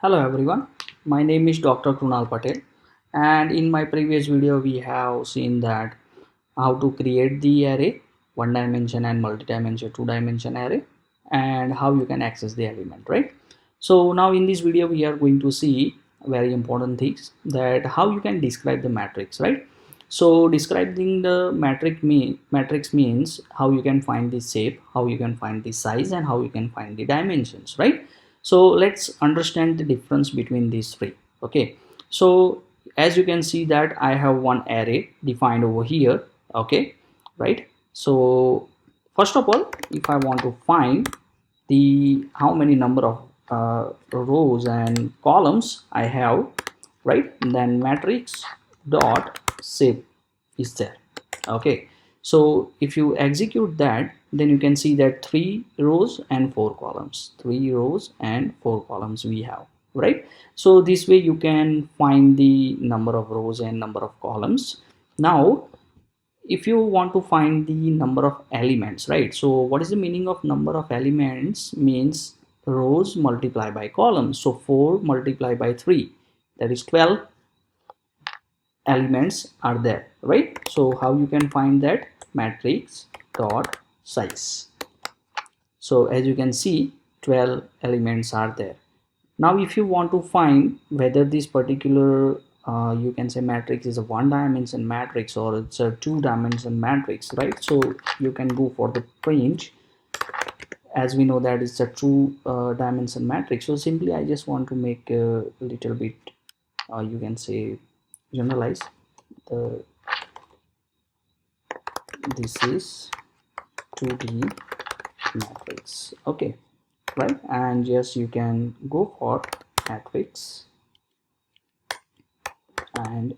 Hello everyone, my name is Dr. Krunal Patel, and in my previous video we have seen that how to create the array, one dimension and multi-dimension, two-dimension array, and how you can access the element, right? So now in this video we are going to see very important things, that how you can describe the matrix, right? So describing the matrix means how you can find the shape, how you can find the size, and how you can find the dimensions, right? So let's understand the difference between these three. Okay, so as you can see that I have one array defined over here. Okay, right? So first of all, if I want to find the how many number of rows and columns I have, right, then matrix dot shape is there. Okay, so if you execute that, then you can see that 3 rows and 4 columns, 3 rows and 4 columns we have, right? So this way you can find the number of rows and number of columns. Now if you want to find the number of elements, right? So what is the meaning of number of elements? Means rows multiplied by columns. So 4 multiplied by 3, that is 12 elements are there, right? So how you can find that? Matrix dot size. So as you can see, 12 elements are there. Now if you want to find whether this particular you can say matrix is a one dimension matrix or it's a two dimension matrix, right? So you can go for the print, as we know that it's a two dimension matrix. So simply I just want to make a little bit you can say generalize the this is 2D matrix. Okay, right? And yes, you can go for matrix and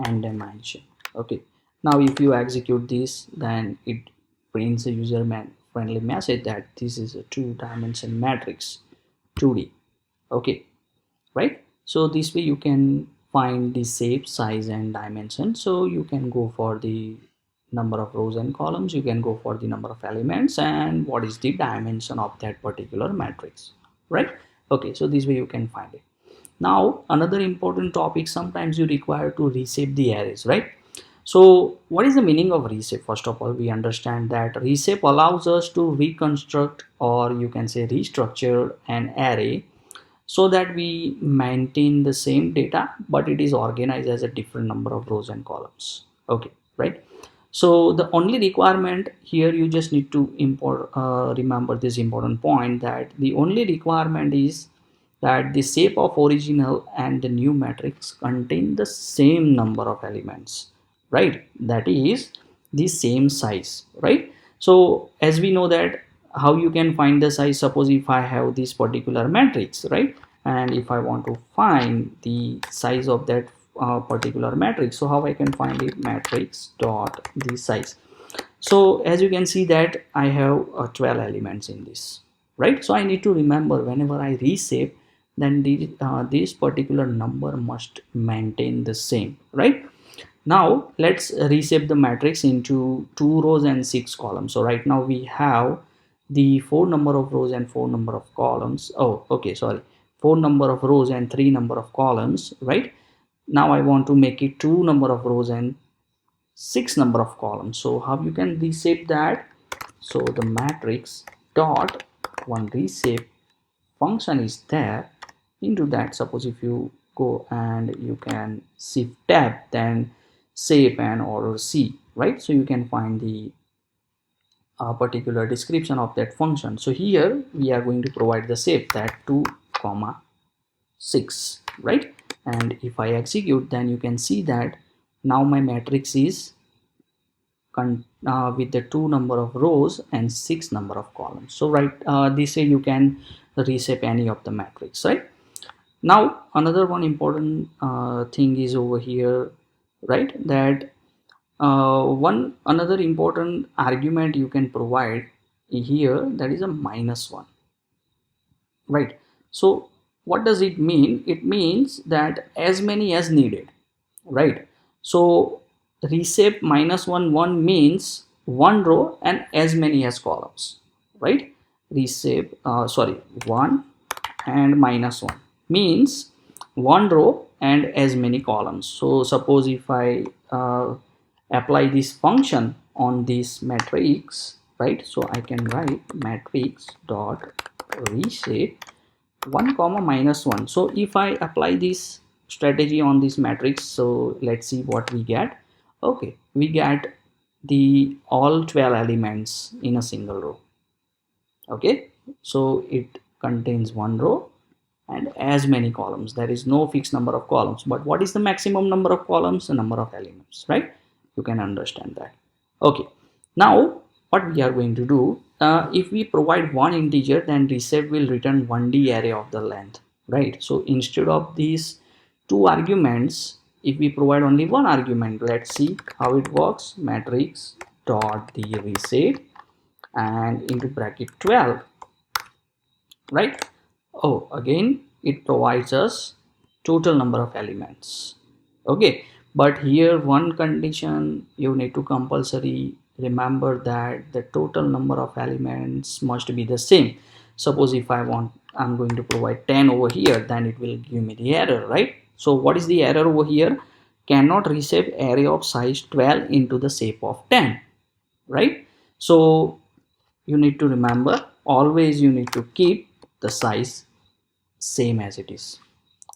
dimension. Okay, now if you execute this, then it prints a user friendly message that this is a two-dimension matrix 2D. Okay, right? So this way you can find the shape, size and dimension. So you can go for the number of rows and columns, you can go for the number of elements and what is the dimension of that particular matrix, right? Okay, so this way you can find it. Now another important topic, sometimes you require to reshape the arrays, right? So what is the meaning of reshape? First of all, we understand that reshape allows us to reconstruct, or you can say restructure, an array so that we maintain the same data but it is organized as a different number of rows and columns. Okay, right? So the only requirement here, you just need to remember this important point, that the only requirement is that the shape of original and the new matrix contain the same number of elements, right? That is the same size, right? So as we know that how you can find the size, suppose if I have this particular matrix, right, and if I want to find the size of that particular matrix, so how I can find it? Matrix dot the size. So as you can see that I have 12 elements in this, right? So I need to remember whenever I reshape, then this particular number must maintain the same, right? Now let's reshape the matrix into 2 rows and 6 columns. So right now we have the 4 number of rows and 4 number of columns. Oh, okay, sorry, 4 number of rows and 3 number of columns, right? Now I want to make it 2 number of rows and 6 number of columns. So how you can reshape that? So the matrix dot one reshape function is there. Into that, suppose if you go and you can shift tab, then shape and order C, right? So you can find the particular description of that function. So here we are going to provide the shape, that 2 comma 6, right? And if I execute, then you can see that now my matrix is with the 2 number of rows and 6 number of columns. So right, this way you can reshape any of the matrix, right? Now another one important thing is over here, right, that one another important argument you can provide here, that is a -1, right? So what does it mean? It means that as many as needed, right? So reshape -1 means one row and as many as columns, right? Reshape sorry, 1 and -1, means one row and as many columns. So suppose if I apply this function on this matrix, right? So I can write matrix dot reset 1 comma minus 1. So if I apply this strategy on this matrix, so let's see what we get. Okay, we get the all 12 elements in a single row. Okay, so it contains one row and as many columns. There is no fixed number of columns, but what is the maximum number of columns? The number of elements, right? You can understand that. Okay, now what we are going to do, if we provide one integer, then reset will return 1D array of the length, right? So instead of these two arguments, if we provide only one argument, let's see how it works. Matrix dot the reset and into bracket 12, right? Oh, again it provides us total number of elements. Okay, but here one condition you need to compulsory remember, that the total number of elements must be the same. Suppose if I'm going to provide 10 over here, then it will give me the error, right? So what is the error over here? Cannot receive array of size 12 into the shape of 10, right? So you need to remember, always you need to keep the size same as it is.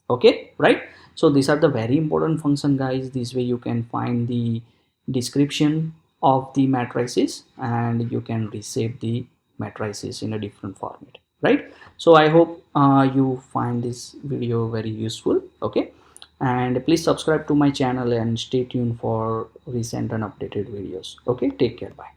Okay, right? So these are the very important function, guys. This way you can find the description of the matrices and you can reshape the matrices in a different format, right? So I hope you find this video very useful. Okay, and please subscribe to my channel and stay tuned for recent and updated videos. Okay, take care, bye.